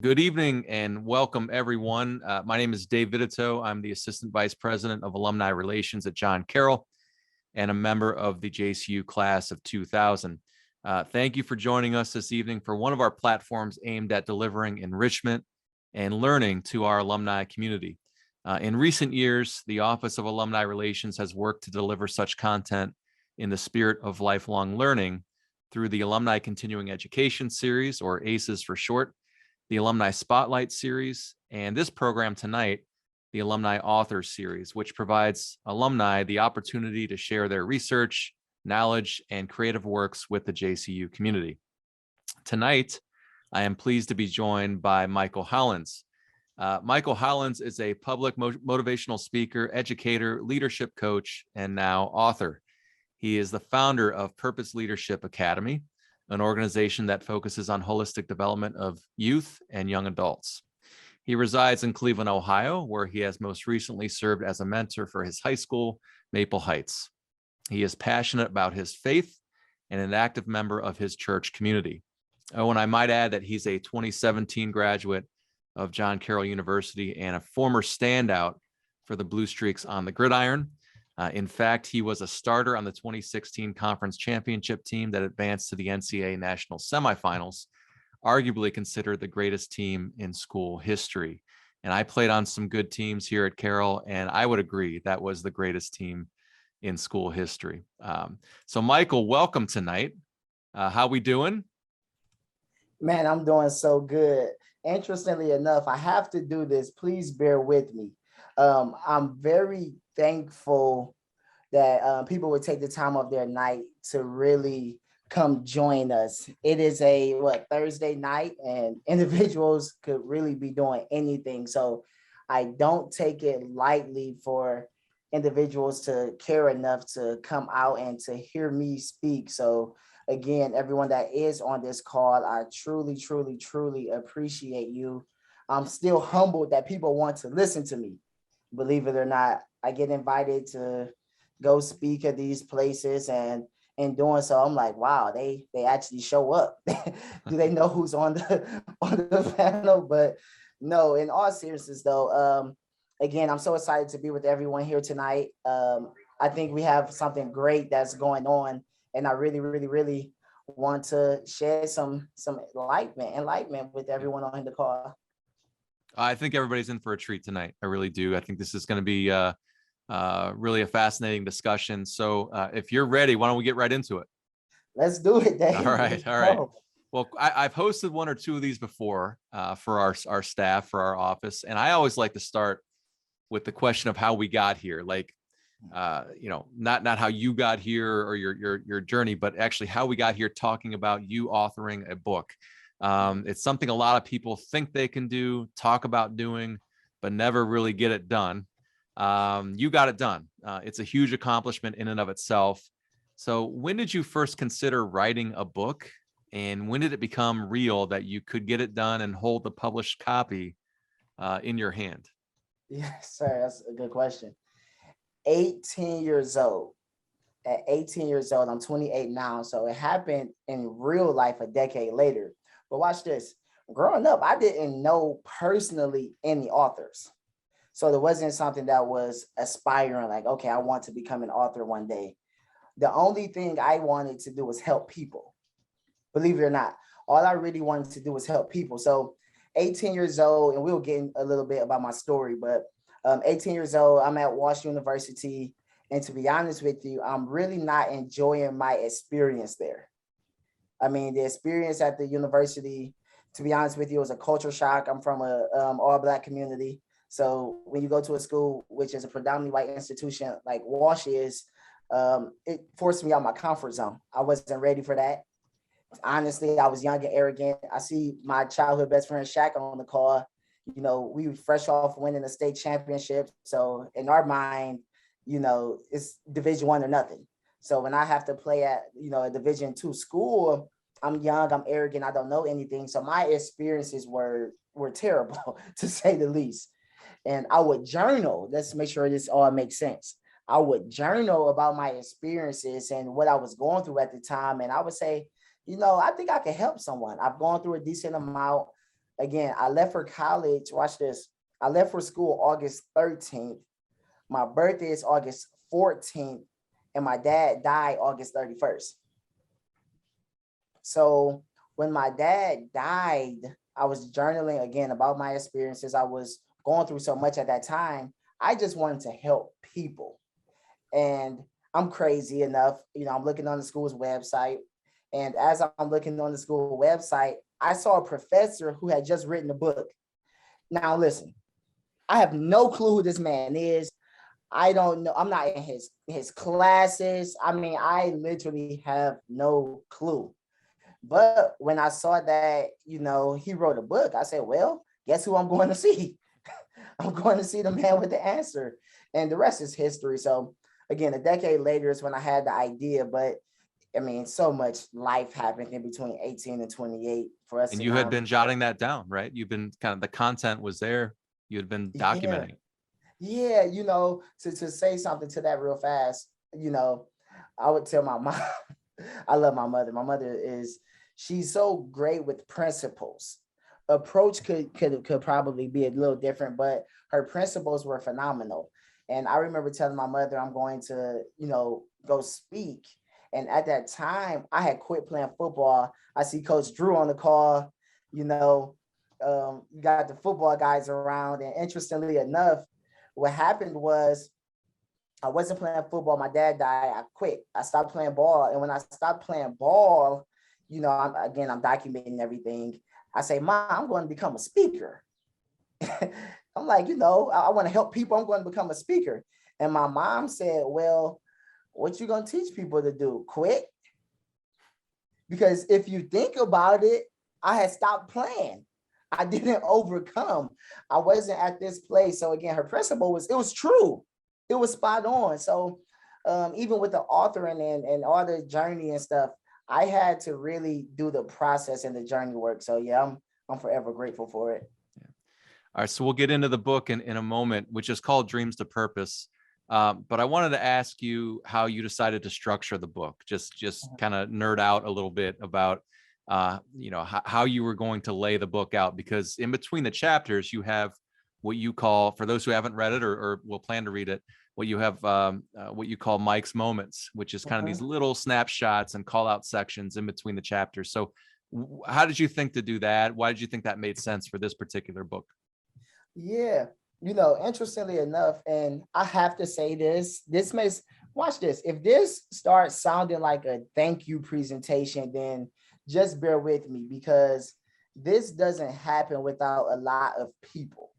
Good evening and welcome, everyone. My name is Dave Vidito. I'm the Assistant Vice President of Alumni Relations at John Carroll and a member of the JCU class of 2000. Thank you for joining us this evening for one of our platforms aimed at delivering enrichment and learning to our alumni community. In recent years, the Office of Alumni Relations has worked to deliver such content in the spirit of lifelong learning through the Alumni Continuing Education Series, or ACES for short, the Alumni Spotlight Series, and this program tonight, the Alumni Authors Series, which provides alumni the opportunity to share their research, knowledge, and creative works with the JCU community. Tonight, I am pleased to be joined by Michael Hollins. Michael Hollins is a public motivational speaker, educator, leadership coach, and now author. He is the founder of Purpose Leadership Academy, an organization that focuses on holistic development of youth and young adults. He resides in Cleveland, Ohio, where he has most recently served as a mentor for his high school, Maple Heights. He is passionate about his faith and an active member of his church community. Oh, and I might add that he's a 2017 graduate of John Carroll University and a former standout for the Blue Streaks on the gridiron. In fact, he was a starter on the 2016 conference championship team that advanced to the NCAA national semifinals, arguably considered the greatest team in school history. And I played on some good teams here at Carroll, and I would agree that was the greatest team in school history. So Michael, welcome tonight. How we doing? Man, I'm doing so good. Interestingly enough, I have to do this. Please bear with me. I'm very thankful that people would take the time of their night to really come join us. It is a Thursday night, and individuals could really be doing anything. So I don't take it lightly for individuals to care enough to come out and to hear me speak. So again, everyone that is on this call, I truly, truly, truly appreciate you. I'm still humbled that people want to listen to me. Believe it or not, I get invited to go speak at these places, and in doing so, I'm like, wow, they actually show up. Do they know who's on the panel? But no, in all seriousness though, again, I'm so excited to be with everyone here tonight. I think we have something great that's going on, and I really, really, really want to share some enlightenment with everyone on the call. I think everybody's in for a treat tonight. I really do. I think this is going to be really a fascinating discussion. So if you're ready, why don't we get right into it? Let's do it, Dave. All right. Well, I've hosted one or two of these before for our staff, for our office. And I always like to start with the question of how we got here. Like, not how you got here or your journey, but actually how we got here, talking about you authoring a book. It's something a lot of people think they can do, talk about doing, but never really get it done. You got it done. It's a huge accomplishment in and of itself. So when did you first consider writing a book, and when did it become real that you could get it done and hold the published copy in your hand? Yes, sir. That's a good question. 18 years old. At 18 years old, I'm 28 now. So it happened in real life a decade later. But watch this. Growing up, I didn't know personally any authors. So there wasn't something that was aspiring, like, okay, I want to become an author one day. The only thing I wanted to do was help people. Believe it or not, all I really wanted to do was help people. So 18 years old, and we'll get a little bit about my story, but 18 years old, I'm at Washington University. And to be honest with you, I'm really not enjoying my experience there. I mean, the experience at the university, to be honest with you, was a culture shock. I'm from a all Black community. So when you go to a school, which is a predominantly white institution like Wash is, it forced me out of my comfort zone. I wasn't ready for that. Honestly, I was young and arrogant. I see my childhood best friend Shaq on the call. We were fresh off winning a state championship. So in our mind, it's Division I or nothing. So when I have to play at, a Division II school, I'm young, I'm arrogant, I don't know anything. So my experiences were terrible, to say the least. And I would journal. Let's make sure this all makes sense. I would journal about my experiences and what I was going through at the time. And I would say, I think I can help someone. I've gone through a decent amount. Again, I left for college. Watch this. I left for school August 13th. My birthday is August 14th, and my dad died August 31st. So when my dad died, I was journaling again about my experiences. I was going through so much at that time. I just wanted to help people. And I'm crazy enough, I'm looking on the school's website. And as I'm looking on the school website, I saw a professor who had just written a book. Now, listen, I have no clue who this man is. I don't know. I'm not in his classes. I mean, I literally have no clue. But when I saw that, he wrote a book, I said, well, guess who I'm going to see? I'm going to see the man with the answer. And the rest is history. So again, a decade later is when I had the idea, but I mean, so much life happened in between 18 and 28 for us And to you had now. been jotting that down, right? You've been kind of, the content was there. You had been Yeah. documenting. Yeah. To say something to that real fast, I would tell my mom, I love my mother. My mother she's so great with principles. Approach could probably be a little different, but her principles were phenomenal. And I remember telling my mother I'm going to, go speak. And at that time, I had quit playing football. I see Coach Drew on the call, you got the football guys around. And interestingly enough, what happened was I wasn't playing football. My dad died. I quit. I stopped playing ball. And when I stopped playing ball, I'm documenting everything. I say, Mom, I'm going to become a speaker. I'm like, I want to help people. I'm going to become a speaker. And my mom said, well, what you going to teach people to do? Quit? Because if you think about it, I had stopped playing. I didn't overcome. I wasn't at this place. So again, her principle it was true. It was spot on. So even with the authoring and all the journey and stuff, I had to really do the process and the journey work. So yeah, I'm forever grateful for it. Yeah. All right, so we'll get into the book in a moment, which is called Dreams to Purpose. But I wanted to ask you how you decided to structure the book. Just kind of nerd out a little bit about how you were going to lay the book out, because in between the chapters you have what you call, for those who haven't read it or will plan to read it, what you have what you call Mike's moments, which is kind of these little snapshots and call out sections in between the chapters. So how did you think to do that? Why did you think that made sense for this particular book? Yeah, interestingly enough, and I have to say this makes, watch this. If this starts sounding like a thank you presentation, then just bear with me, because this doesn't happen without a lot of people.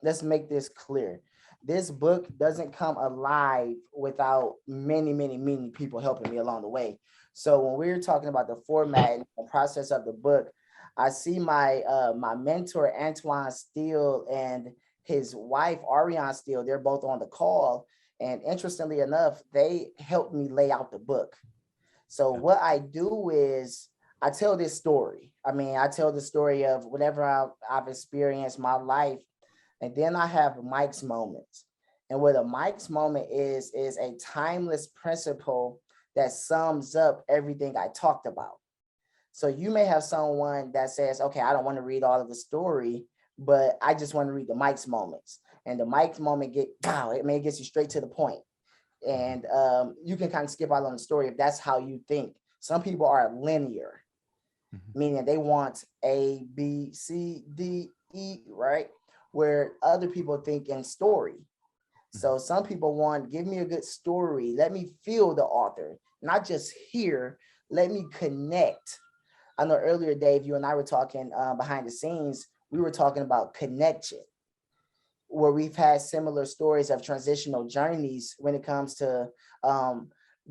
Let's make this clear. This book doesn't come alive without many, many, many people helping me along the way. So when we're talking about the format and the process of the book, I see my mentor Antoine Steele and his wife Ariane Steele. They're both on the call, and interestingly enough, they helped me lay out the book. So what I do is I tell this story. I mean, I tell the story of whatever I've experienced my life, and then I have Mike's moments. And what a Mike's moment is a timeless principle that sums up everything I talked about. So you may have someone that says, okay, I don't want to read all of the story, but I just want to read the Mike's moments. And the Mike's moment it gets you straight to the point. And you can kind of skip out on the story if that's how you think. Some people are linear, meaning they want A, B, C, D, E, right? Where other people think in story. So some people want, give me a good story. Let me feel the author, not just hear, let me connect. I know earlier, Dave, you and I were talking behind the scenes, we were talking about connection, where we've had similar stories of transitional journeys when it comes to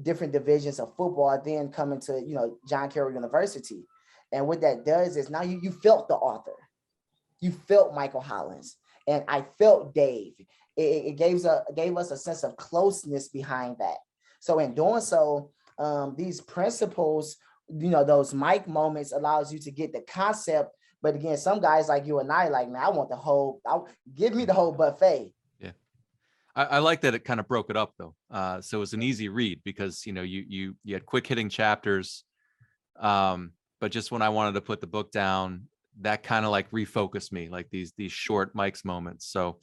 different divisions of football, then coming to, John Carroll University. And what that does is now you felt the author, you felt Michael Hollins, and I felt Dave. It gave us a sense of closeness behind that. So in doing so, these principles, those Mike moments allows you to get the concept. But again, some guys like you and I, like, man, I want give me the whole buffet. Yeah. I like that it kind of broke it up though. So it was an easy read because, you had quick hitting chapters. But just when I wanted to put the book down, that kind of like refocused me, like these short Mike's moments. So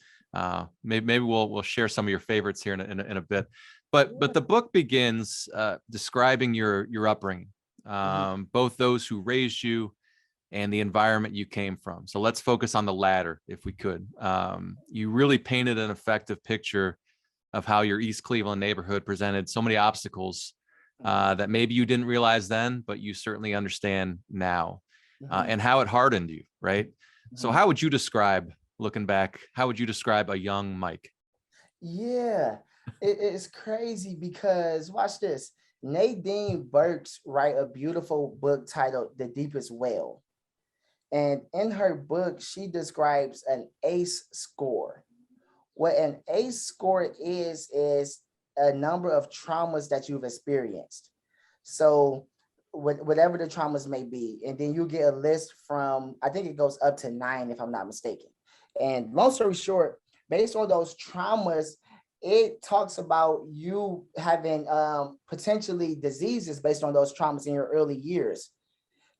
maybe we'll share some of your favorites here in a bit. But the book begins describing your upbringing, both those who raised you and the environment you came from. So let's focus on the latter, if we could. You really painted an effective picture of how your East Cleveland neighborhood presented so many obstacles that maybe you didn't realize then, but you certainly understand now, and how it hardened you, right? So how would you describe, looking back, how would you describe a young Mike? Yeah, it's crazy because watch this. Nadine Burks write a beautiful book titled The Deepest Well. And in her book, she describes an ACE score. What an ACE score is a number of traumas that you've experienced. So whatever the traumas may be, and then you get a list from, I think it goes up to 9, if I'm not mistaken. And long story short, based on those traumas, it talks about you having potentially diseases based on those traumas in your early years.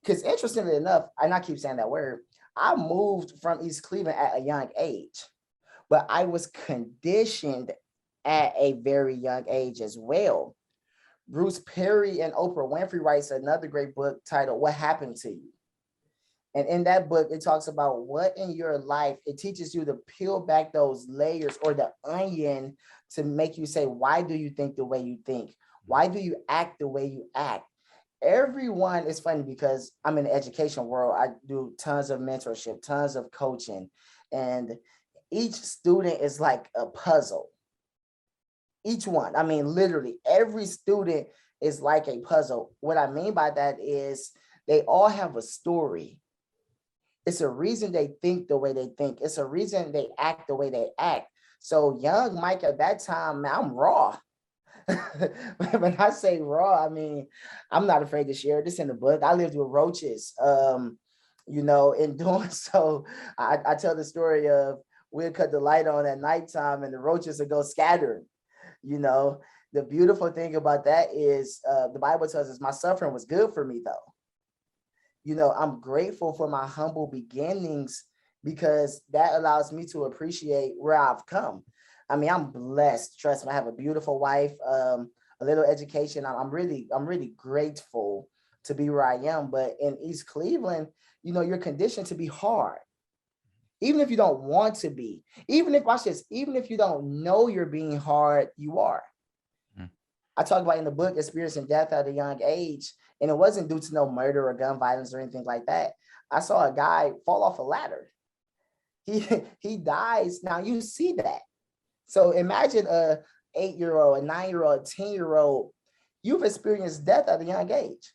Because interestingly enough, and I keep saying that word, I moved from East Cleveland at a young age, but I was conditioned at a very young age as well. Bruce Perry and Oprah Winfrey writes another great book titled What Happened to You? And in that book, it talks about what in your life, it teaches you to peel back those layers or the onion to make you say, why do you think the way you think? Why do you act the way you act? Everyone is funny because I'm in the education world. I do tons of mentorship, tons of coaching, and each student is like a puzzle. Each one, I mean, literally every student is like a puzzle. What I mean by that is they all have a story. It's a reason they think the way they think. It's a reason they act the way they act. So young Mike at that time, man, I'm raw. When I say raw, I mean, I'm not afraid to share this in the book. I lived with roaches, in doing so, I tell the story of we'll cut the light on at nighttime and the roaches will go scattering. The beautiful thing about that is the Bible tells us my suffering was good for me, though. I'm grateful for my humble beginnings because that allows me to appreciate where I've come. I mean, I'm blessed. Trust me, I have a beautiful wife, a little education. I'm really grateful to be where I am. But in East Cleveland, you're conditioned to be hard, even if you don't want to be. Even if you don't know you're being hard, you are. I talk about in the book experiencing death at a young age, and it wasn't due to no murder or gun violence or anything like that. I saw a guy fall off a ladder. He dies. Now you see that. So imagine a 8-year-old, a 9-year-old, a 10-year-old. You've experienced death at a young age.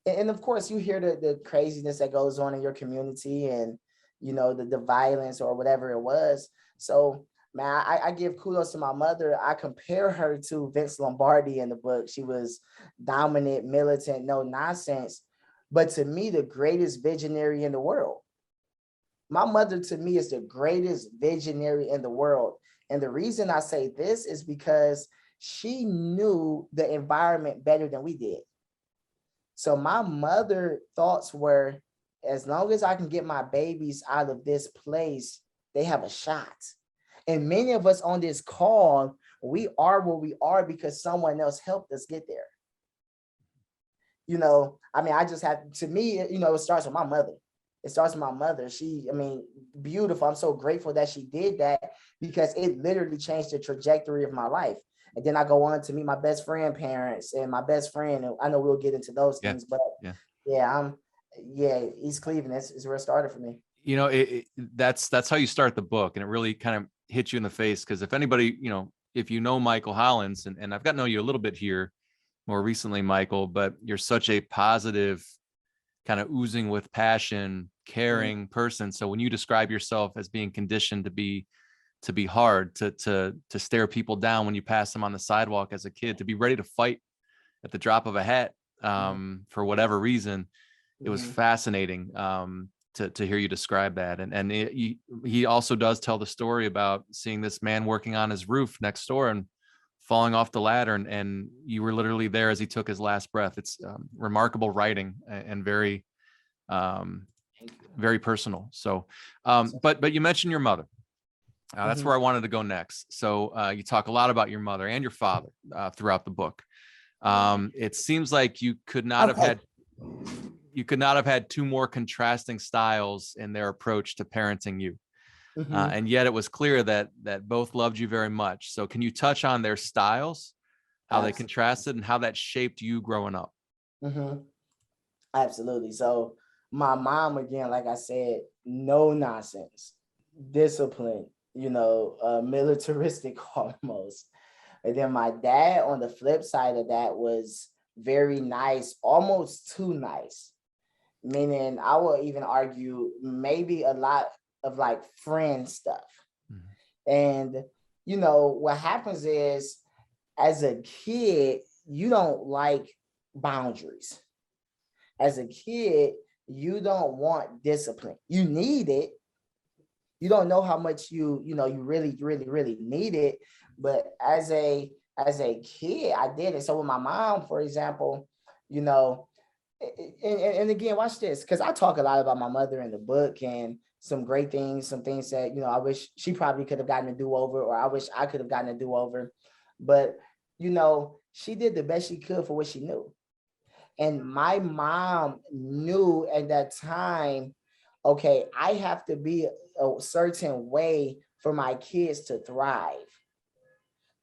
And of course, you hear the craziness that goes on in your community and, the violence or whatever it was. So, man, I give kudos to my mother. I compare her to Vince Lombardi in the book. She was dominant, militant, no nonsense. But to me, the greatest visionary in the world. My mother, to me, is the greatest visionary in the world. And the reason I say this is because she knew the environment better than we did. So my mother's thoughts were, as long as I can get my babies out of this place, they have a shot. And many of us on this call, we are where we are because someone else helped us get there. I just have, to me, it starts with my mother. It starts with my mother. Beautiful. I'm so grateful that she did that because it literally changed the trajectory of my life. And then I go on to meet my best friend parents and my best friend. And I know we'll get into those things, but East Cleveland is where it started for me. That's how you start the book. And it really kind of hits you in the face. Because if anybody, if you know Michael Hollins, and I've gotten to know you a little bit here more recently, Michael, but you're such a positive, kind of oozing with passion, caring person. So when you describe yourself as being conditioned to be hard, to stare people down when you pass them on the sidewalk as a kid, to be ready to fight at the drop of a hat, for whatever reason, it was fascinating to hear you describe that. And he also does tell the story about seeing this man working on his roof next door and falling off the ladder, and you were literally there as he took his last breath. It's remarkable writing and very very personal. So, but you mentioned your mother. That's where I wanted to go next. So you talk a lot about your mother and your father throughout the book. It seems like you could not have had two more contrasting styles in their approach to parenting you. And yet it was clear that both loved you very much. So can you touch on their styles, how they contrasted, and how that shaped you growing up? Absolutely. So my mom, again, like I said, no nonsense, discipline, militaristic almost. And then my dad, on the flip side of that, was very nice, almost too nice. Meaning, I will even argue maybe a lot of like friend stuff. And, what happens is, as a kid, you don't like boundaries. As a kid, you don't want discipline. You need it. You don't know how much you really, really, really need it. But as a kid, I did it. So with my mom, for example, and again, watch this, because I talk a lot about my mother in the book and some great things, some things that, I wish she probably could have gotten a do-over, or I wish I could have gotten a do-over. But, she did the best she could for what she knew. And my mom knew at that time, okay, I have to be a certain way for my kids to thrive,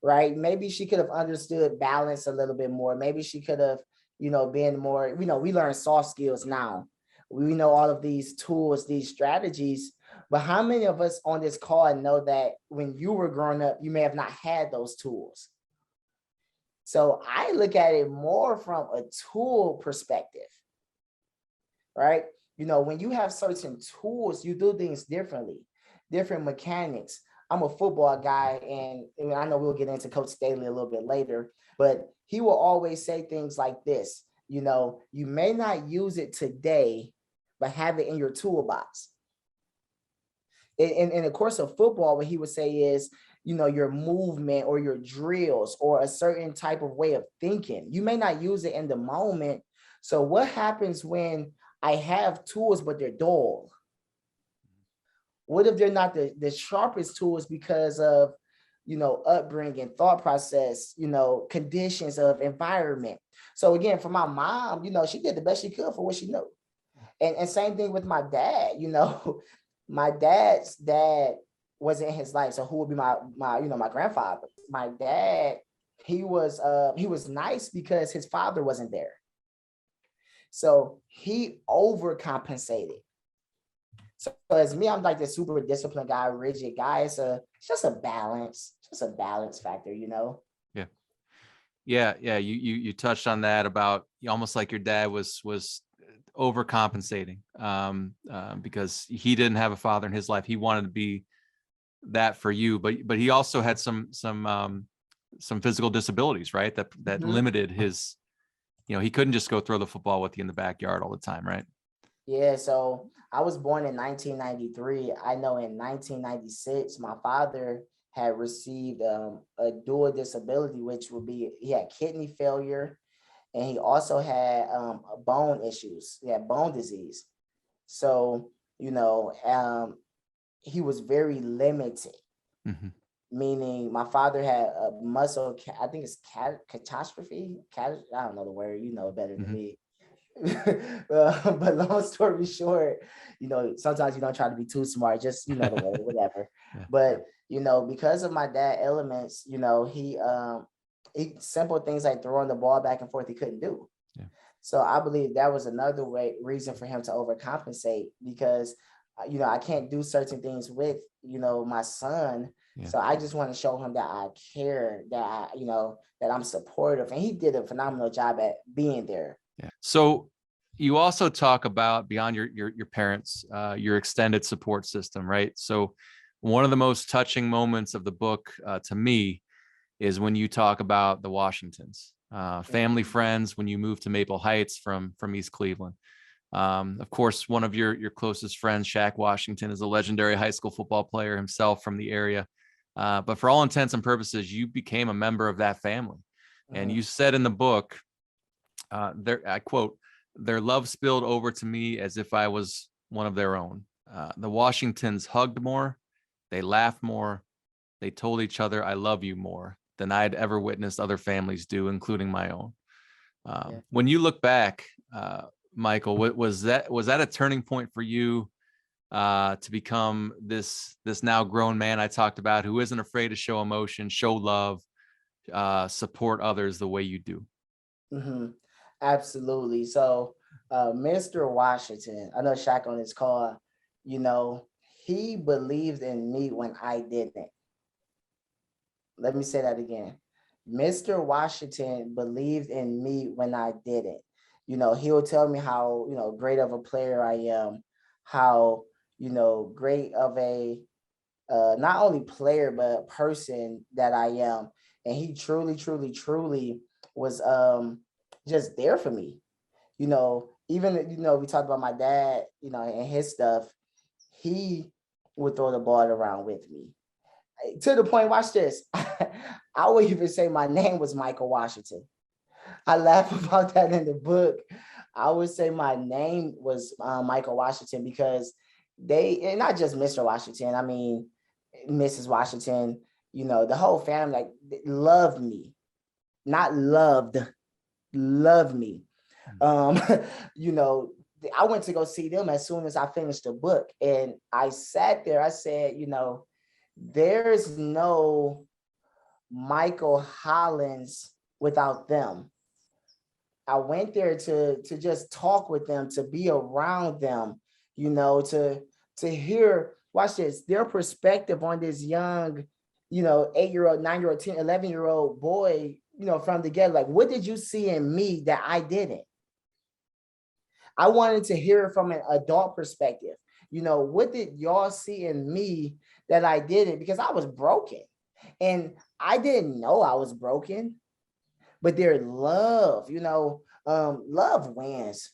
right? Maybe she could have understood balance a little bit more. Maybe she could have, been more, we learn soft skills now. We know all of these tools, these strategies, but how many of us on this call know that when you were growing up, you may have not had those tools? So I look at it more from a tool perspective, right? When you have certain tools, you do things differently, different mechanics. I'm a football guy, and I know we'll get into Coach Staley a little bit later, but he will always say things like this, you may not use it today, but have it in your toolbox. In the course of football, what he would say is, your movement or your drills or a certain type of way of thinking, you may not use it in the moment. So what happens when I have tools, but they're dull? What if they're not the sharpest tools because of, upbringing, thought process, conditions of environment? So again, for my mom, she did the best she could for what she knew. And same thing with my dad, my dad's dad wasn't in his life. So who would be my grandfather? My dad, he was nice because his father wasn't there. So he overcompensated. So as me, I'm like the super disciplined guy, rigid guy. It's just a balance factor, Yeah. You touched on that about almost like your dad was overcompensating because he didn't have a father in his life. He wanted to be that for you, but he also had some physical disabilities, right? That limited his, he couldn't just go throw the football with you in the backyard all the time, right? Yeah, so I was born in 1993. I know in 1996, my father had received a dual disability, which would be he had kidney failure, and he also had bone issues. He had bone disease. So, he was very limited, meaning my father had a muscle, I think it's catastrophe. I don't know the word, better than me. But long story short, sometimes you don't try to be too smart, just the word, whatever. Yeah. But because of my dad elements, he simple things like throwing the ball back and forth he couldn't do. Yeah. So I believe that was another reason for him to overcompensate, because I can't do certain things with my son. Yeah. So I just want to show him that I care, that that I'm supportive, and he did a phenomenal job at being there. Yeah. So you also talk about, beyond your parents, your extended support system, right? So one of the most touching moments of the book to me is when you talk about the Washingtons, family friends, when you moved to Maple Heights from East Cleveland. Of course, one of your closest friends, Shaq Washington, is a legendary high school football player himself from the area. But for all intents and purposes, you became a member of that family. And you said in the book, I quote, "Their love spilled over to me as if I was one of their own. The Washingtons hugged more, they laughed more, they told each other, "I love you" more than I'd ever witnessed other families do, including my own. When you look back, Michael, was that a turning point for you to become this now grown man I talked about, who isn't afraid to show emotion, show love, support others the way you do? Absolutely. So, Mr. Washington, I know Shaq on his call, he believed in me when I didn't. Let me say that again. Mr. Washington believed in me when I didn't. He'll tell me how, great of a player I am, how, great of a not only player, but person that I am. And he truly, truly, truly was just there for me. Even, we talked about my dad, and his stuff. He would throw the ball around with me to the point, watch this. I would even say my name was Michael Washington. I laugh about that in the book. I would say my name was Michael Washington because and not just Mr. Washington, I mean, Mrs. Washington, the whole family, like, loved me, not loved, loved me. you know, I went to go see them as soon as I finished the book. And I sat there, I said, there's no Michael Hollins without them. I went there to just talk with them, to be around them, to hear, watch this, their perspective on this young, 8-year-old, 9-year-old, 10, 11-year-old boy, from together. Like, what did you see in me that I didn't? I wanted to hear it from an adult perspective. What did y'all see in me that I didn't? Because I was broken and I didn't know I was broken, but their love, love wins.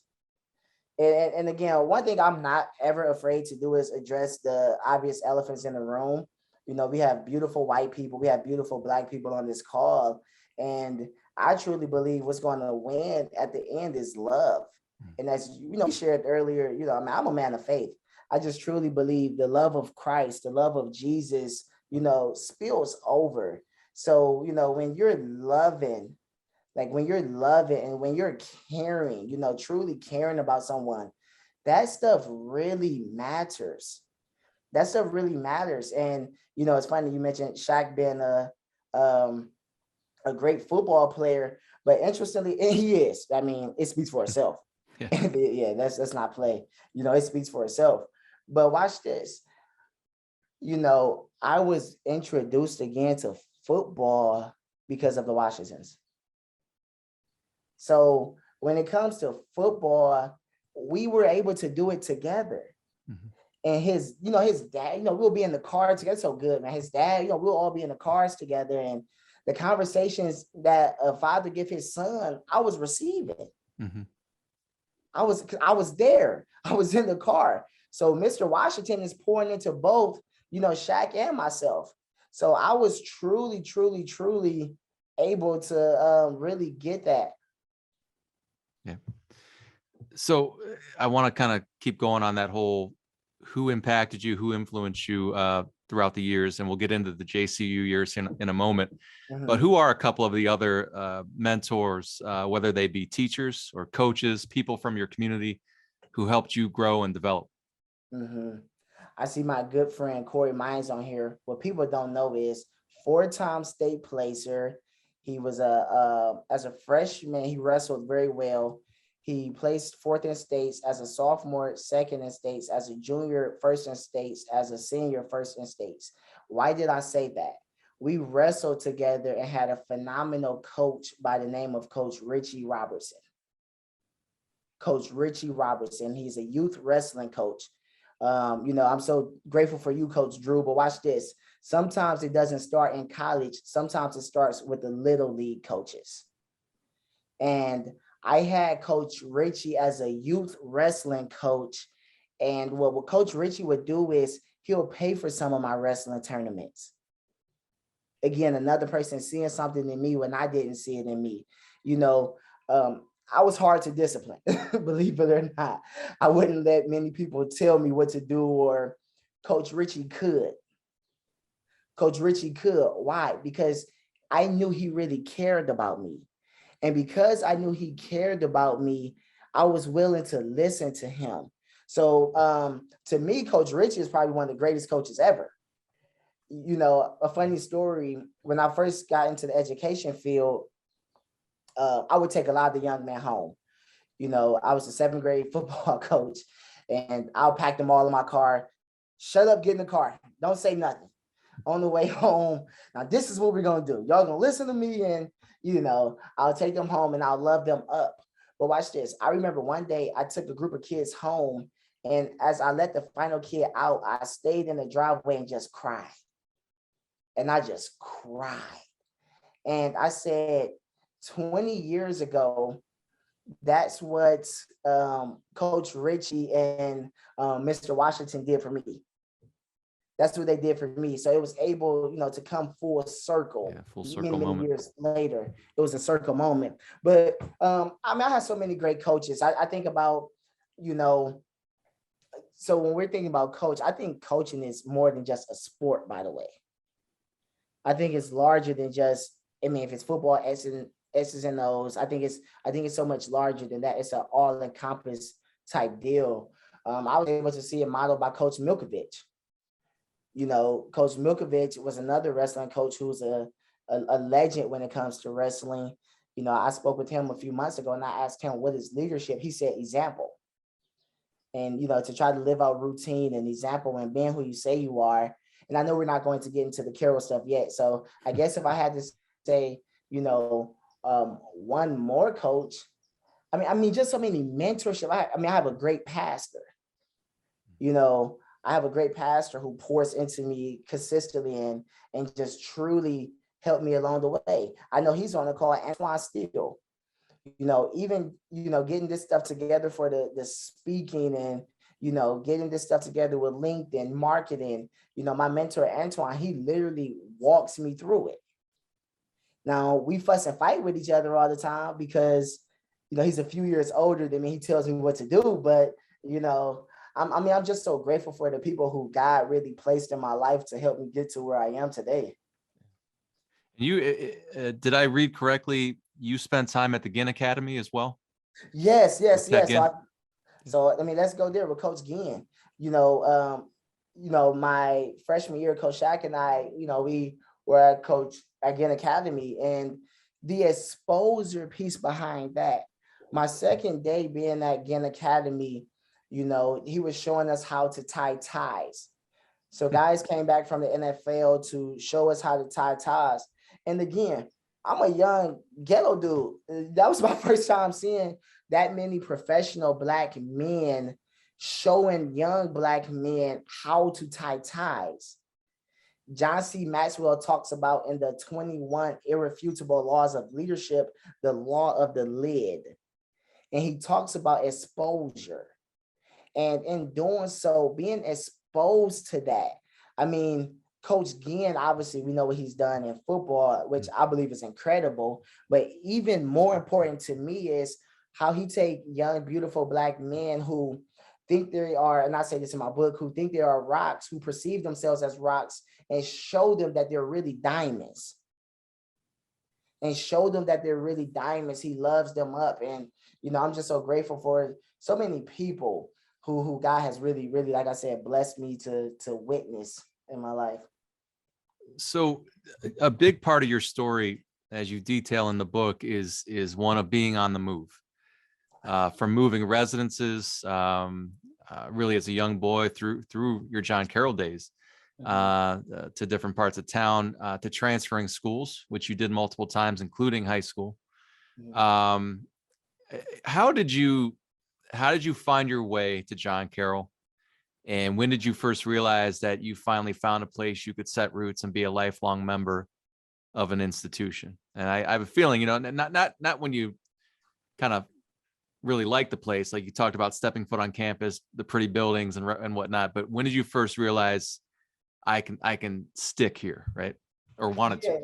And again, one thing I'm not ever afraid to do is address the obvious elephants in the room. We have beautiful white people, we have beautiful Black people on this call. And I truly believe what's going to win at the end is love. And as we shared earlier, I'm a man of faith. I just truly believe the love of Christ, the love of Jesus, spills over. So, when you're loving, like when you're loving and when you're caring, truly caring about someone, that stuff really matters. That stuff really matters. And, it's funny you mentioned Shaq being a great football player, but interestingly, and he is, I mean, it speaks for itself. Yeah, yeah, that's not play. It speaks for itself. But watch this. I was introduced again to football because of the Washingtons. So when it comes to football, we were able to do it together. Mm-hmm. And his dad, we'll be in the car together. So good, man. His dad, we'll all be in the cars together. And the conversations that a father give his son, I was receiving. Mm-hmm. I was there. I was in the car. So Mr. Washington is pouring into both, Shaq and myself. So I was truly, truly, truly able to really get that. Yeah. So I want to kind of keep going on that whole who impacted you, who influenced you throughout the years, and we'll get into the JCU years in a moment. Mm-hmm. But who are a couple of the other mentors, whether they be teachers or coaches, people from your community who helped you grow and develop? Mm-hmm. I see my good friend Corey Mines on here. What people don't know is 4-time state placer. He was as a freshman, he wrestled very well. He placed 4th in states as a sophomore, 2nd in states as a junior, 1st in states as a senior, 1st in states. Why did I say that? We wrestled together and had a phenomenal coach by the name of Coach Richie Robertson. Coach Richie Robertson. He's a youth wrestling coach. I'm so grateful for you, Coach Drew, but watch this. Sometimes it doesn't start in college. Sometimes it starts with the little league coaches. And I had Coach Richie as a youth wrestling coach. And what Coach Richie would do is he'll pay for some of my wrestling tournaments. Again, another person seeing something in me when I didn't see it in me. I was hard to discipline, believe it or not. I wouldn't let many people tell me what to do, or Coach Richie could. Coach Richie could. Why? Because I knew he really cared about me. And because I knew he cared about me, I was willing to listen to him. So to me, Coach Richie is probably one of the greatest coaches ever. You know, a funny story, when I first got into the education field, I would take a lot of the young men home. You know, I was a 7th grade football coach, and I'll pack them all in my car. Shut up, get in the car. Don't say nothing. On the way home, now this is what we're gonna do. Y'all gonna listen to me, and you know, I'll take them home and I'll love them up. But watch this. I remember one day I took a group of kids home, and as I let the final kid out, I stayed in the driveway and just cried. And I just cried. And I said, 20 years ago, that's what Coach Richie and Mr. Washington did for me. That's what they did for me. So it was able, you know, to come full circle. Yeah, full circle moment. Years later, it was a circle moment. But I mean, I have so many great coaches. I think about, you know, so when we're thinking about coach, I think coaching is more than just a sport, by the way. I think it's larger than just, I mean, if it's football, S's and O's, I think it's so much larger than that. It's an all-encompass type deal. I was able to see a model by Coach Milkovich. You know, Coach Milkovich was another wrestling coach who's a legend when it comes to wrestling. You know, I spoke with him a few months ago and I asked him what is leadership. He said example. And, you know, to try to live out routine and example and being who you say you are. And I know we're not going to get into the Carroll stuff yet. So I guess if I had to say, you know, one more coach, I mean, just so many mentorship. I have a great pastor. You know, I have a great pastor who pours into me consistently and just truly helped me along the way. I know he's on the call, Antoine Steele. You know, even, you know, getting this stuff together for the speaking and, you know, getting this stuff together with LinkedIn marketing. You know, my mentor, Antoine, he literally walks me through it. Now, we fuss and fight with each other all the time because, you know, he's a few years older than me. He tells me what to do, but, you know, I'm just so grateful for the people who God really placed in my life to help me get to where I am today. You did I read correctly? You spent time at the Ginn Academy as well? Yes. So I mean, let's go there with Coach Ginn. You know, my freshman year, Coach Shaq and I, you know, we were at Ginn Academy, and the exposure piece behind that. My second day being at Ginn Academy, you know, he was showing us how to tie ties. So guys came back from the NFL to show us how to tie ties. And again, I'm a young ghetto dude. That was my first time seeing that many professional Black men showing young Black men how to tie ties. John C. Maxwell talks about in the 21 irrefutable laws of leadership, the law of the lid. And he talks about exposure. And in doing so, being exposed to that, I mean, Coach Ginn, obviously, we know what he's done in football, which I believe is incredible. But even more important to me is how he take young, beautiful Black men who think they are, and I say this in my book, who think they are rocks, who perceive themselves as rocks, and show them that they're really diamonds. And show them that they're really diamonds. He loves them up. And, you know, I'm just so grateful for so many people who God has really, really, like I said, blessed me to witness in my life. So a big part of your story, as you detail in the book, is one of being on the move, from moving residences, really as a young boy through your John Carroll days, to different parts of town, to transferring schools, which you did multiple times, including high school. How did you find your way to John Carroll? And when did you first realize that you finally found a place you could set roots and be a lifelong member of an institution? And I have a feeling, you know, not when you kind of really like the place, like you talked about stepping foot on campus, the pretty buildings and whatnot, but when did you first realize I can stick here, right? Or wanted to?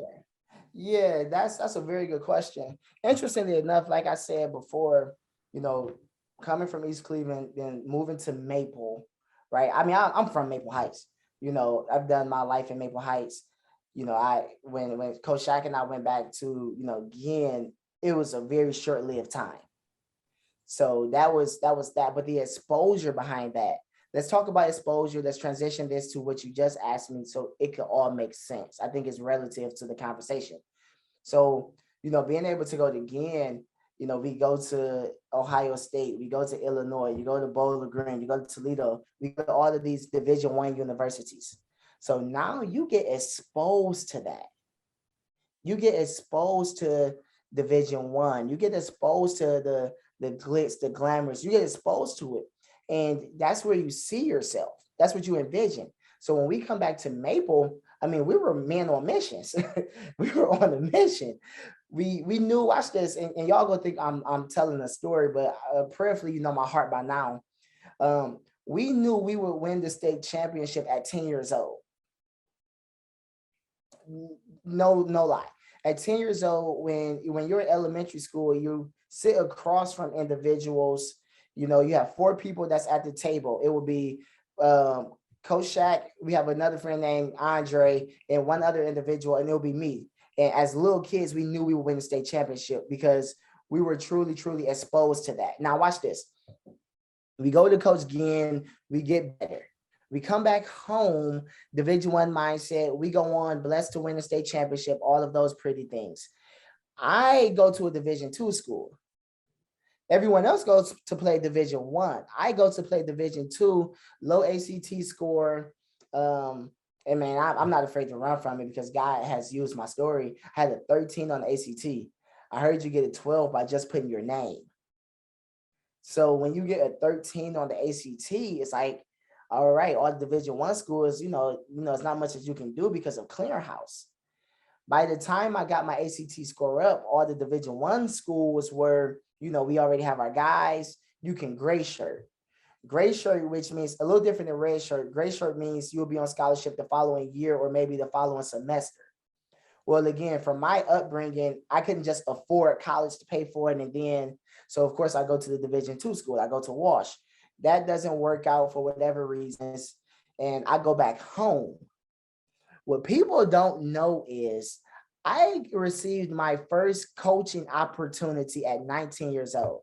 Yeah, that's a very good question. Interestingly enough, like I said before, you know, coming from East Cleveland, then moving to Maple, right? I mean, I'm from Maple Heights. You know, I've done my life in Maple Heights. You know, I when Coach Shaq and I went back to, again, it was a very short-lived time. So that was that. But the exposure behind that. Let's talk about exposure. Let's transition this to what you just asked me, so it could all make sense. I think it's relative to the conversation. So, being able to go to again, we go to Ohio State, we go to Illinois, you go to Bowling Green, you go to Toledo, we go to all of these Division I universities. So now you get exposed to that. You get exposed to Division I. You get exposed to the glitz, the glamours. You get exposed to it, and that's where you see yourself. That's what you envision. So when we come back to Maple, I mean, we were men on missions. We were on a mission. We knew. Watch this, and y'all gonna think I'm telling a story, but prayerfully, you know my heart by now. We knew we would win the state championship at 10 years old. No lie. At 10 years old, when you're in elementary school, you sit across from individuals. You have four people that's at the table. It will be um, Coach Shaq. We have another friend named Andre and one other individual, and it'll be me. And as little kids, we knew we would win the state championship because we were truly, truly exposed to that. Now, watch this. We go to Coach Ginn, we get better. We come back home, Division I mindset. We go on, blessed to win the state championship, all of those pretty things. I go to a Division II school. Everyone else goes to play Division I. I go to play Division II, low ACT score. And man, I'm not afraid to run from it because God has used my story. I had a 13 on the ACT. I heard you get a 12 by just putting your name. So when you get a 13 on the ACT, it's like, all right, all the Division I schools, it's not much that you can do because of clearinghouse. By the time I got my ACT score up, all the Division I schools were, we already have our guys. You can gray shirt. Gray shirt, which means a little different than red shirt. Gray shirt means you'll be on scholarship the following year or maybe the following semester. Well, again, from my upbringing, I couldn't just afford college to pay for it. And then, so of course, I go to the Division II school. I go to Wash. That doesn't work out for whatever reasons. And I go back home. What people don't know is I received my first coaching opportunity at 19 years old.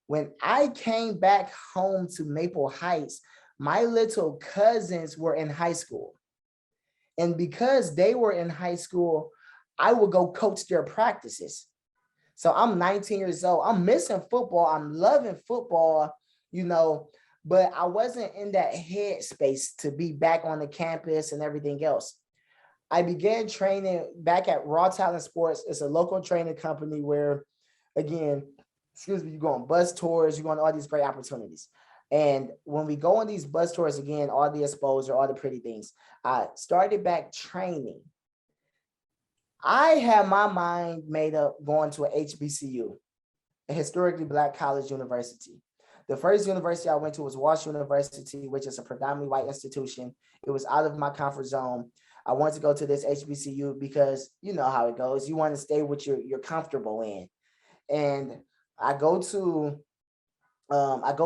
When I came back home to Maple Heights, my little cousins were in high school. And because they were in high school, I would go coach their practices. So I'm 19 years old. I'm missing football. I'm loving football, but I wasn't in that headspace to be back on the campus and everything else. I began training back at Raw Talent Sports. It's a local training company where, again, you go on bus tours, you go on all these great opportunities. And when we go on these bus tours, again, all the exposure, all the pretty things, I started back training. I had my mind made up going to a HBCU, a historically Black college university. The first university I went to was Wash University, which is a predominantly white institution. It was out of my comfort zone. I wanted to go to this HBCU because you know how it goes. You want to stay with you're comfortable in. And I go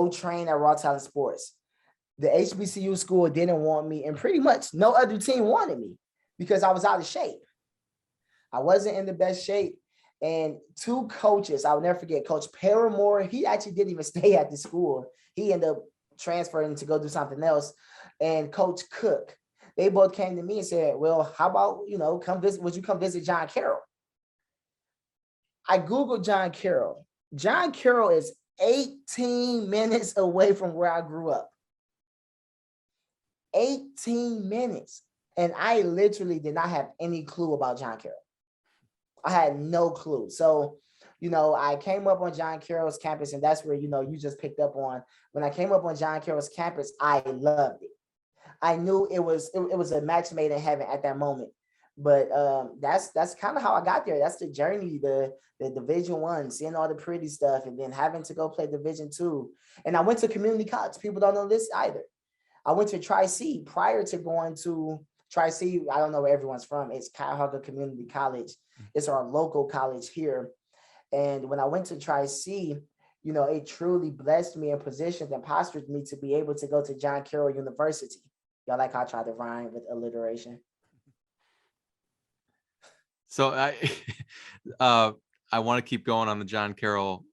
train at Raw Talent Sports. The HBCU school didn't want me, and pretty much no other team wanted me because I was out of shape. I wasn't in the best shape. And two coaches, I'll never forget, Coach Paramore, he actually didn't even stay at the school. He ended up transferring to go do something else. And Coach Cook, they both came to me and said, well, how about, would you come visit John Carroll? I Googled John Carroll. John Carroll is 18 minutes away from where I grew up. 18 minutes. And I literally did not have any clue about John Carroll. I had no clue. So, I came up on John Carroll's campus, and that's where, you just picked up on. When I came up on John Carroll's campus, I loved it. I knew it was a match made in heaven at that moment. But that's kind of how I got there. That's the journey, the Division I, seeing all the pretty stuff, and then having to go play Division II. And I went to community college. People don't know this either. I went to Tri-C prior to going to Tri-C, I don't know where everyone's from. It's Cuyahoga Community College. It's our local college here. And when I went to Tri-C, it truly blessed me and positioned and postured me to be able to go to John Carroll University. Y'all like how I tried to rhyme with alliteration? So I want to keep going on the John Carroll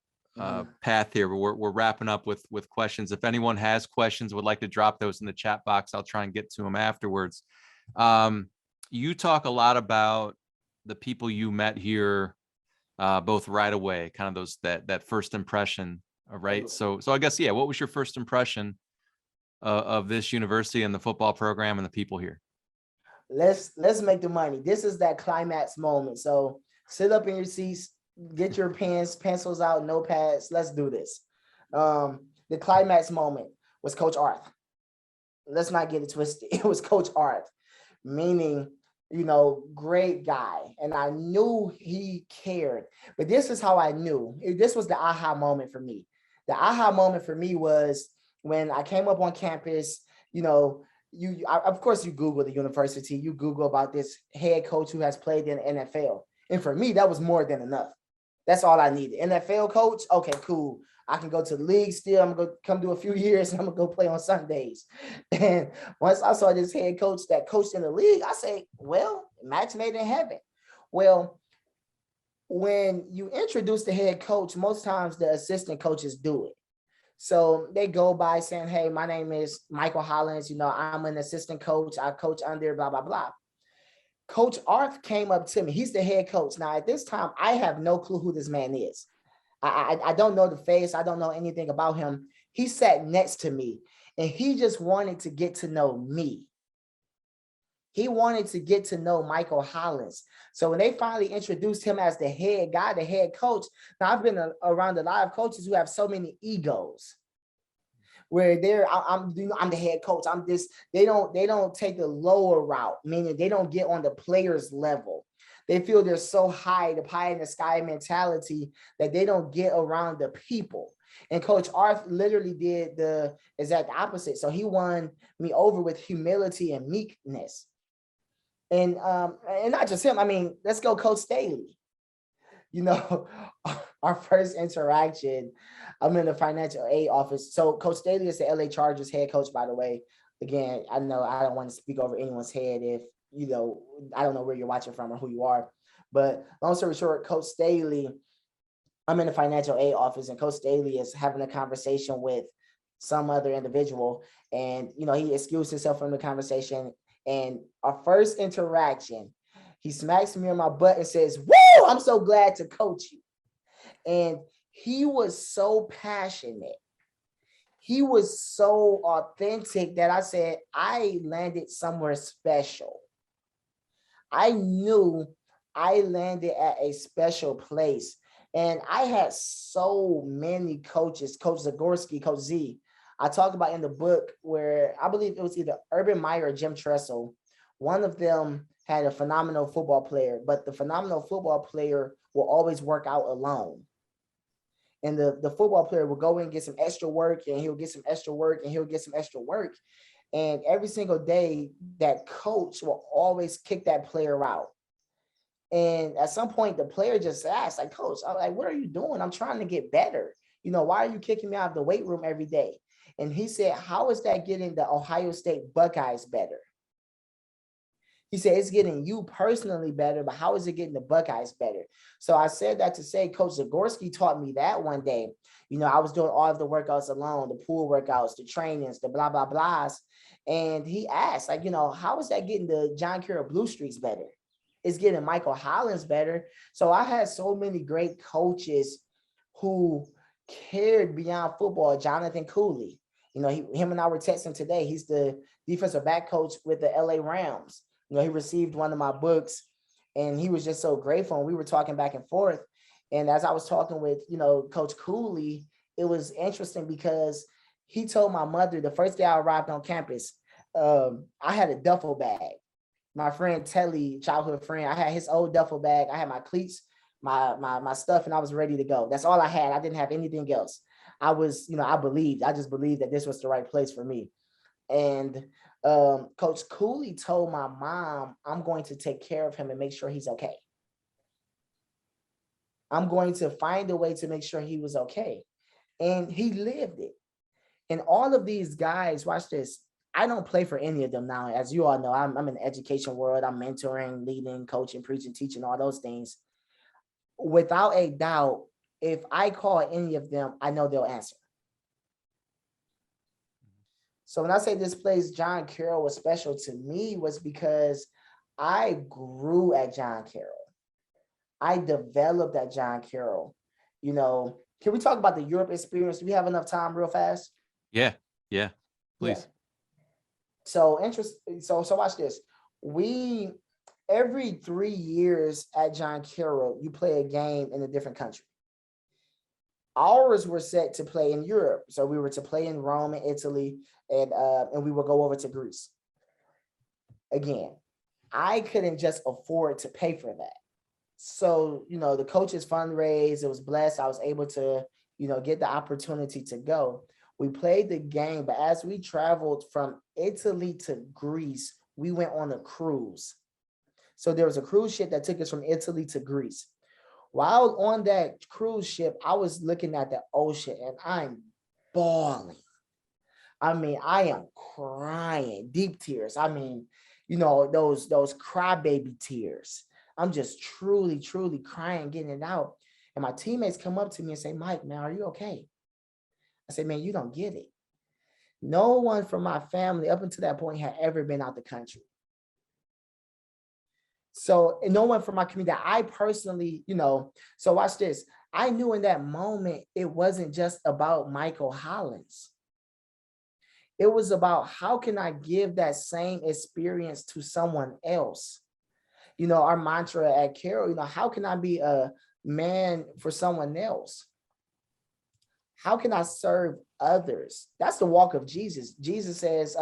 path here, but we're wrapping up with questions. If anyone has questions, would like to drop those in the chat box, I'll try and get to them afterwards. You talk a lot about the people you met here, both right away, kind of that first impression, right? So I guess, yeah, what was your first impression of this university and the football program and the people here? Let's make the money. This is that climax moment. So sit up in your seats, get your pens, pencils out, notepads. Let's do this. The climax moment was Coach Arth. Let's not get it twisted. It was Coach Arth, meaning, great guy. And I knew he cared. But this is how I knew. This was the aha moment for me. The aha moment for me was when I came up on campus, of course, you Google the university, you Google about this head coach who has played in the NFL. And for me, that was more than enough. That's all I needed. NFL coach, okay, cool. I can go to the league still. I'm going to come do a few years and I'm going to go play on Sundays. And once I saw this head coach that coached in the league, I say, well, match made in heaven. Well, when you introduce the head coach, most times the assistant coaches do it. So they go by saying, hey, my name is Michael Hollins. I'm an assistant coach. I coach under blah, blah, blah. Coach Arth came up to me. He's the head coach. Now, at this time, I have no clue who this man is. I don't know the face. I don't know anything about him. He sat next to me, and he just wanted to get to know me. He wanted to get to know Michael Hollins. So when they finally introduced him as the head guy, the head coach, now I've been around a lot of coaches who have so many egos, where I'm the head coach. I'm this. They don't take the lower route, meaning they don't get on the player's level. They feel they're so high, the pie in the sky mentality, that they don't get around the people. And Coach Arth literally did the exact opposite. So he won me over with humility and meekness. And not just him. I mean, let's go Coach Staley. Our first interaction, I'm in the financial aid office. So Coach Staley is the LA Chargers head coach, by the way. Again, I know I don't want to speak over anyone's head if, I don't know where you're watching from or who you are. But long story short, Coach Staley, I'm in the financial aid office, and Coach Staley is having a conversation with some other individual. And, he excused himself from the conversation. And our first interaction, he smacks me on my butt and says, "Woo, I'm so glad to coach you." And he was so passionate. He was so authentic that I said, I landed somewhere special. I knew I landed at a special place. And I had so many coaches, Coach Zagorski, Coach Z. I talked about in the book where I believe it was either Urban Meyer or Jim Tressel. One of them had a phenomenal football player, but the phenomenal football player will always work out alone. And the football player will go in and get some extra work, and he'll get some extra work, and he'll get some extra work. And every single day, that coach will always kick that player out. And at some point, the player just asked, like, "Coach, I'm like, what are you doing? I'm trying to get better. Why are you kicking me out of the weight room every day?" And he said, "How is that getting the Ohio State Buckeyes better?" He said, "It's getting you personally better, but how is it getting the Buckeyes better?" So I said that to say, Coach Zagorski taught me that one day. I was doing all of the workouts alone, the pool workouts, the trainings, the blah, blah, blahs. And he asked, like, how is that getting the John Carroll Blue Streaks better? It's getting Michael Hollins better. So I had so many great coaches who cared beyond football. Jonathan Cooley, him and I were texting today. He's the defensive back coach with the LA Rams. He received one of my books, and he was just so grateful. And we were talking back and forth. And as I was talking with, Coach Cooley, it was interesting because he told my mother the first day I arrived on campus, I had a duffel bag. My friend Telly, childhood friend, I had his old duffel bag. I had my cleats, my stuff, and I was ready to go. That's all I had. I didn't have anything else. I just believed that this was the right place for me. And Coach Cooley told my mom, I'm going to take care of him and make sure he's okay. I'm going to find a way to make sure he was okay. And he lived it. And all of these guys, watch this. I don't play for any of them now. As you all know, I'm in the education world. I'm mentoring, leading, coaching, preaching, teaching, all those things. Without a doubt, if I call any of them, I know they'll answer. So when I say this place, John Carroll was special to me, was because I grew at John Carroll. I developed at John Carroll. You know, can we talk about the Europe experience? Do we have enough time real fast? Yeah, Yeah. please. So watch this. We every 3 years at John Carroll, you play a game in a different country. Ours were set to play in Europe. So we were to play in Rome and Italy, and we would go over to Greece. Again, I couldn't just afford to pay for that. So, you know, the coaches fundraised, it was blessed. I was able to, you know, get the opportunity to go. We played the game, but as we traveled from Italy to Greece, we went on a cruise. So there was a cruise ship that took us from Italy to Greece. While on that cruise ship, I was looking at the ocean and I'm bawling. I mean, I am crying, deep tears. I mean, you know, those crybaby tears. I'm just truly, truly crying, getting it out. And my teammates come up to me and say, Mike, man, are you okay? I said, man, you don't get it. No one from my family up until that point had ever been out the country. So, and no one from my community that I personally, you know, so watch this. I knew in that moment, it wasn't just about Michael Hollins. It was about how can I give that same experience to someone else? You know, our mantra at Carroll, you know, how can I be a man for someone else? How can I serve others? That's the walk of Jesus. Jesus says,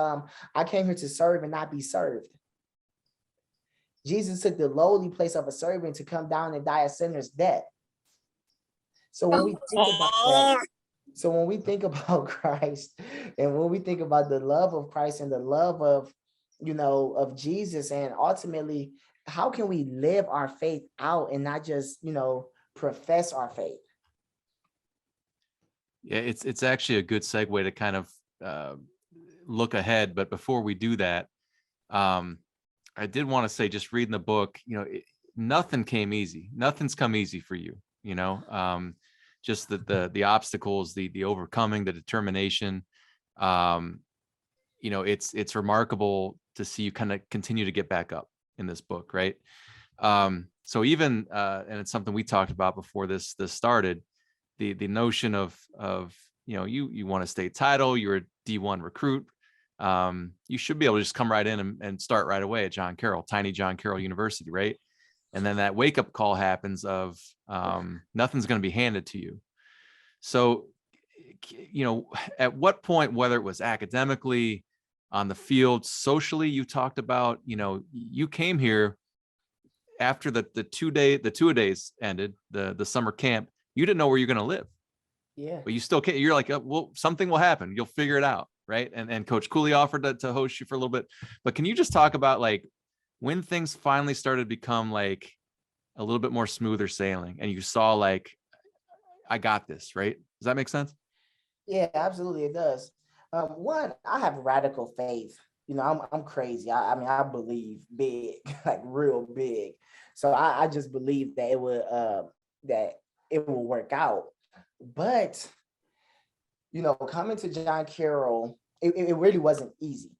I came here to serve and not be served. Jesus took the lowly place of a servant to come down and die a sinner's death. So when we think about that, so when we think about Christ, and when we think about the love of Christ and the love of, you know, of Jesus, and ultimately, how can we live our faith out and not just, you know, profess our faith? Yeah, it's actually a good segue to kind of look ahead. But before we do that, I did want to say, just reading the book, you know, nothing came easy. Nothing's come easy for you, you know. Just the obstacles, the overcoming, the determination. You know, it's remarkable to see you kind of continue to get back up in this book, right? So even and it's something we talked about before this started, the notion of you know, you won a state title, you're a D1 recruit. You should be able to just come right in and start right away at John Carroll, tiny John Carroll University, right? And then that wake up call happens of nothing's going to be handed to you. So, you know, at what point, whether it was academically, on the field, socially, you talked about, you know, you came here after the two-a-days ended, the summer camp, you didn't know where you're going to live. Yeah. But you still can't, you're like, well, something will happen. You'll figure it out. Right. And Coach Cooley offered to host you for a little bit, but can you just talk about like when things finally started to become like a little bit more smoother sailing and you saw like, I got this, right? Does that make sense? Yeah, absolutely. It does. One, I have radical faith. You know, I'm crazy. I mean, I believe big, like real big. So I just believe that it will work out. But you know, coming to John Carroll, it really wasn't easy.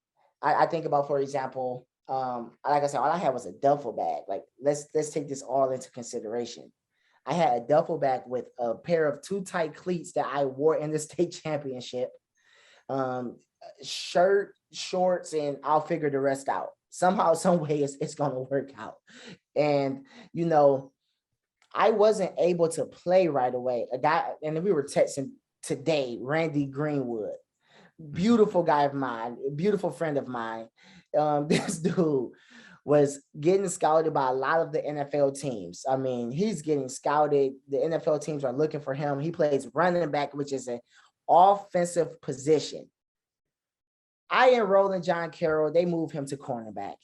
I think about, for example, like I said, all I had was a duffel bag. Like, let's take this all into consideration. I had a duffel bag with a pair of too tight cleats that I wore in the state championship, shirt, shorts, and I'll figure the rest out. Somehow, some way, it's going to work out. And, you know, I wasn't able to play right away. A guy, and we were texting today, Randy Greenwood, beautiful guy of mine, beautiful friend of mine. This dude was getting scouted by a lot of the NFL teams. I mean, he's getting scouted. The NFL teams are looking for him. He plays running back, which is an offensive position. I enrolled in John Carroll. They moved him to cornerback.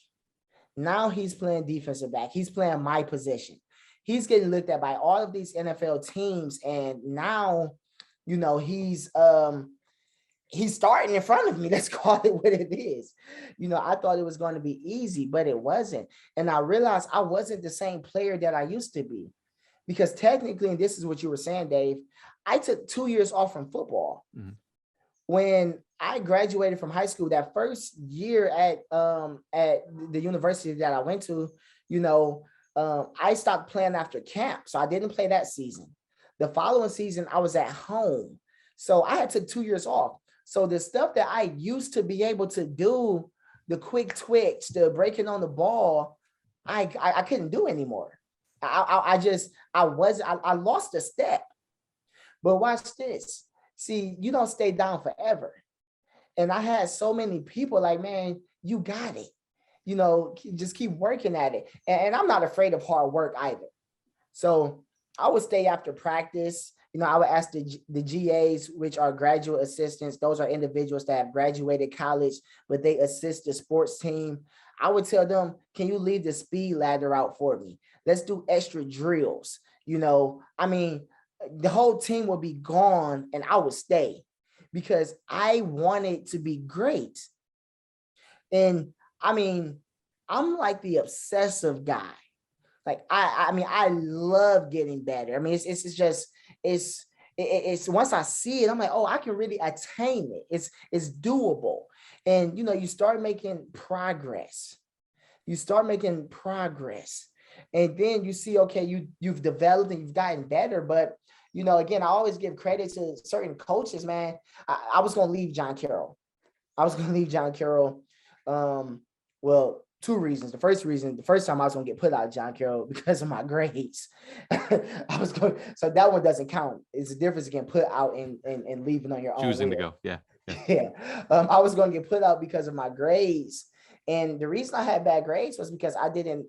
Now he's playing defensive back. He's playing my position. He's getting looked at by all of these NFL teams. And now, he's starting in front of me. Let's call it what it is. I thought it was going to be easy, but it wasn't. And I realized I wasn't the same player that I used to be. Because technically, and this is what you were saying, Dave, I took 2 years off from football. Mm-hmm. When I graduated from high school, that first year at the university that I went to, I stopped playing after camp. So I didn't play that season. The following season, I was at home. So I had took 2 years off. So the stuff that I used to be able to do, the quick twitch, the breaking on the ball, I couldn't do anymore. I lost a step. But watch this. See, you don't stay down forever. And I had so many people like, man, you got it. Just keep working at it. And I'm not afraid of hard work either. So I would stay after practice. I would ask the GAs, which are graduate assistants. Those are individuals that have graduated college, but they assist the sports team. I would tell them, can you leave the speed ladder out for me? Let's do extra drills. The whole team would be gone and I would stay because I wanted to be great. And I'm like the obsessive guy. Like, I love getting better. It's once I see it, I'm like, oh, I can really attain it. It's doable. And, you start making progress. And then you see, okay, you've developed and you've gotten better. But, again, I always give credit to certain coaches, man. I was going to leave John Carroll. Well, two reasons. The first time I was going to get put out of John Carroll because of my grades. So that one doesn't count. It's a difference getting put out and leaving on your own. Choosing to go. Yeah. Yeah. I was going to get put out because of my grades. And the reason I had bad grades was because I didn't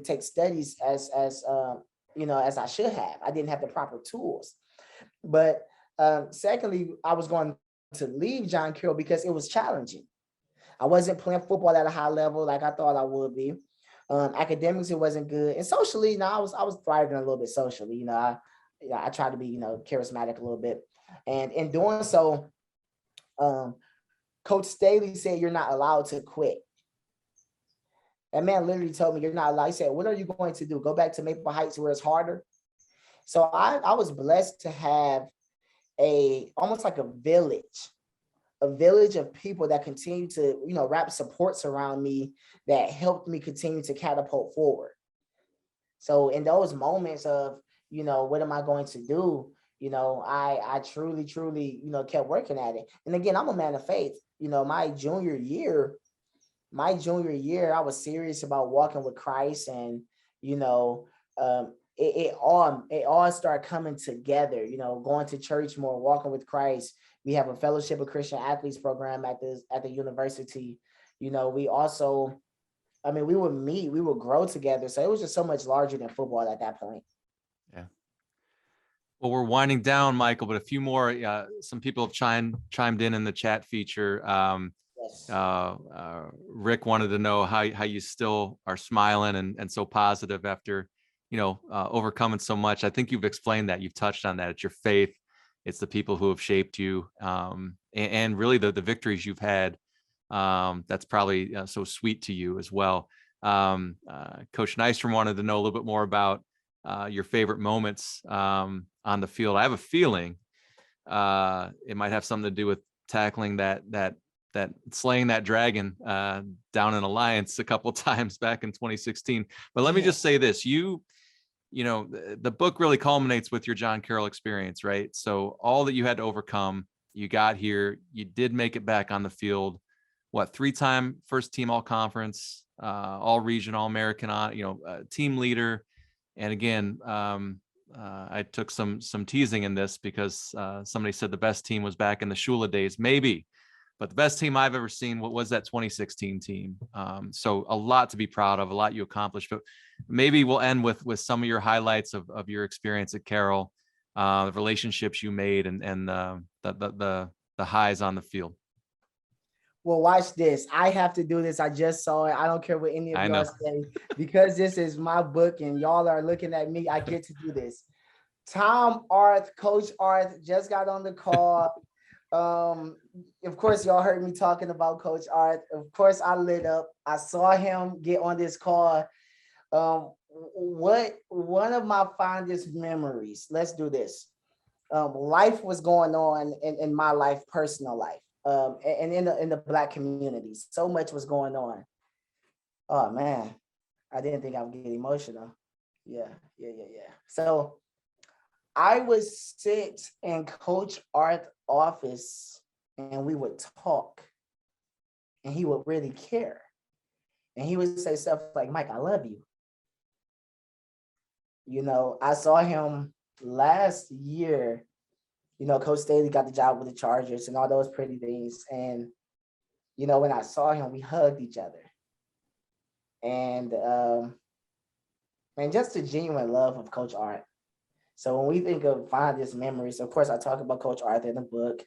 take studies as I should have. I didn't have the proper tools. But secondly, I was going to leave John Carroll because it was challenging. I wasn't playing football at a high level like I thought I would be. Academics, it wasn't good. And socially, I was thriving a little bit socially. I tried to be, charismatic a little bit. And in doing so, Coach Staley said, you're not allowed to quit. That man literally told me, you're not allowed. He said, what are you going to do? Go back to Maple Heights where it's harder? So I was blessed to have almost like a village of people that continue to, wrap supports around me that helped me continue to catapult forward. So in those moments of, what am I going to do? I truly, kept working at it. And again, I'm a man of faith. My junior year, I was serious about walking with Christ, and, it all started coming together, going to church more, walking with Christ. We have a Fellowship of Christian Athletes program at the university. We also, we would meet, we would grow together. So it was just so much larger than football at that point. Yeah. Well, we're winding down, Michael, but a few more, some people have chimed in the chat feature. Yes. Rick wanted to know how you still are smiling and so positive after, overcoming so much. I think you've explained that. You've touched on that. It's your faith. It's the people who have shaped you, and really the victories you've had. That's probably so sweet to you as well. Coach Nystrom wanted to know a little bit more about your favorite moments on the field. I have a feeling it might have something to do with tackling that slaying that dragon down in Alliance a couple of times back in 2016. But let me just say this: the book really culminates with your John Carroll experience, right? So all that you had to overcome, you got here, you did make it back on the field. What, 3-time first team all conference, all region, all American, team leader. And again, I took some teasing in this because somebody said the best team was back in the Shula days, maybe, but the best team I've ever seen, what was that 2016 team? So a lot to be proud of, a lot you accomplished, but maybe we'll end with some of your highlights of your experience at Carroll, the relationships you made and the highs on the field. Well, watch this. I have to do this. I just saw it. I don't care what any of I y'all know. say, because this is my book and y'all are looking at me. I get to do this. Tom Arth, Coach Arth, just got on the call. Of course, y'all heard me talking about Coach Arth. Of course, I lit up. I saw him get on this call. What one of my fondest memories? Let's do this. Life was going on in my life, personal life, and in the Black community. So much was going on. Oh man, I didn't think I would get emotional. Yeah. So I would sit in Coach Art's office and we would talk, and he would really care. And he would say stuff like, Mike, I love you. I saw him last year. Coach Staley got the job with the Chargers and all those pretty things. And, when I saw him, we hugged each other. And just the genuine love of Coach Art. So when we think of fondest memories, of course, I talk about Coach Art in the book.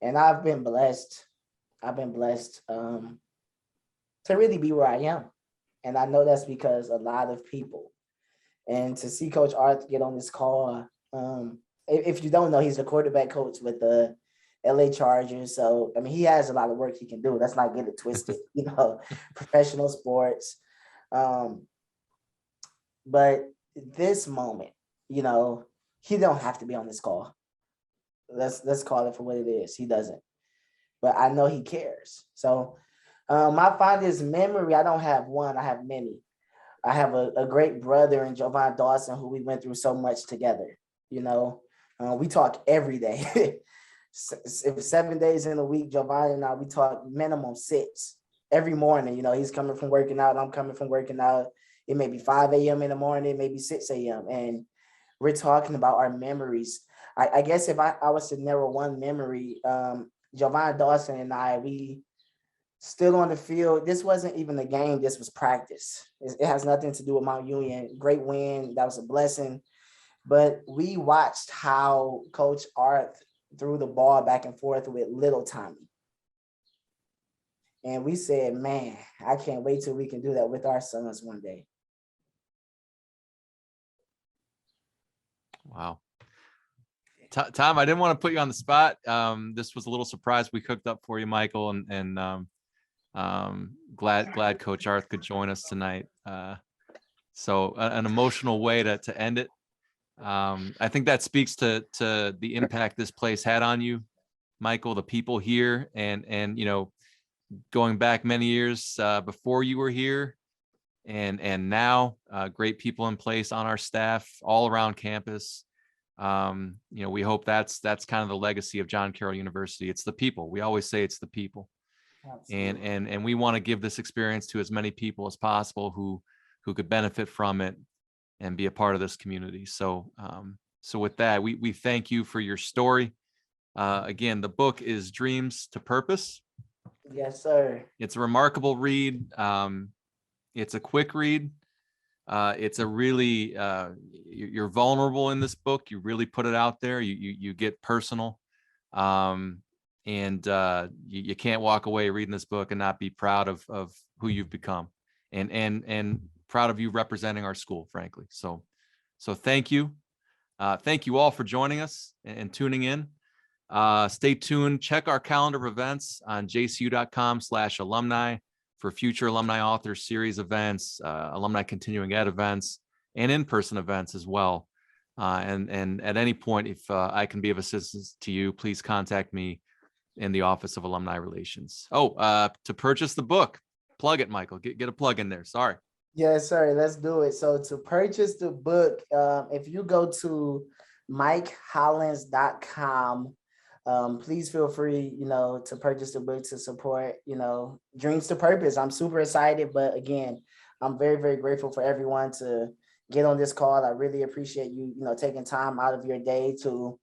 And I've been blessed. To really be where I am. And I know that's because a lot of people. And to see Coach Art get on this call, if you don't know, he's the quarterback coach with the LA Chargers. So, I mean, he has a lot of work he can do. Let's not get it twisted, professional sports. But this moment, he don't have to be on this call. Let's call it for what it is. He doesn't. But I know he cares. So my fondest memory, I don't have one, I have many. I have a great brother in Jovan Dawson who we went through so much together. We talk every day. 7 days in a week, Jovan and I, we talk minimum 6 every morning. He's coming from working out. I'm coming from working out. It may be 5 a.m. in the morning, maybe 6 a.m. And we're talking about our memories. I guess if I was to narrow one memory, Jovan Dawson and I, we still on the field. This wasn't even a game. This was practice. It has nothing to do with Mount Union. Great win. That was a blessing. But we watched how Coach Art threw the ball back and forth with little Tommy. And we said, man, I can't wait till we can do that with our sons one day. Wow. Tom, I didn't want to put you on the spot. This was a little surprise we cooked up for you, Michael, and glad Coach Arth could join us tonight. So an emotional way to end it. I think that speaks to the impact this place had on you, Michael, the people here, and going back many years before you were here, and now great people in place on our staff all around campus. We hope that's kind of the legacy of John Carroll University. It's the people. We always say it's the people. Absolutely. And we want to give this experience to as many people as possible who could benefit from it and be a part of this community. So with that, we thank you for your story. Again, the book is Dreams to Purpose. Yes, sir. It's a remarkable read. It's a quick read. It's a really, you're vulnerable in this book. You really put it out there. You get personal. And you can't walk away reading this book and not be proud of who you've become, and proud of you representing our school, frankly. So thank you. Thank you all for joining us and tuning in. Stay tuned. Check our calendar of events on jcu.com/alumni for future Alumni Authors Series events, Alumni Continuing Ed events, and in-person events as well. And at any point, if I can be of assistance to you, please contact me in the Office of Alumni Relations. To purchase the book, plug it, Michael. Get a plug in there. Sorry. Yes, sir. Let's do it. So to purchase the book, if you go to MikeHollins.com, please feel free, to purchase the book to support, Dreams to Purpose. I'm super excited, but again, I'm very, very grateful for everyone to get on this call. I really appreciate you, taking time out of your day to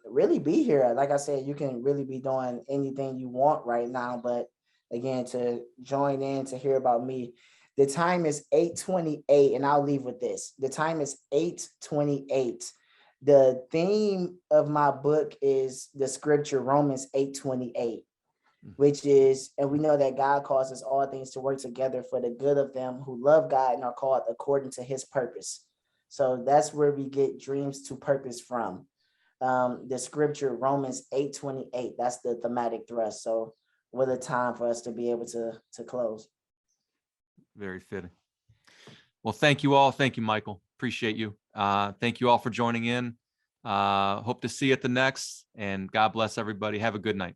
really be here. Like I said, you can really be doing anything you want right now, but again, to join in to hear about me. The time is 8:28, and I'll leave with this. The time is 8:28. The theme of my book is the scripture, Romans 8:28. which is, and we know that God causes all things to work together for the good of them who love God and are called according to his purpose. So that's where we get dreams to purpose from. The scripture, Romans 8:28, that's the thematic thrust. So what a time for us to be able to close. Very fitting. Well, thank you all. Thank you, Michael. Appreciate you. Thank you all for joining in. Hope to see you at the next, and God bless everybody. Have a good night.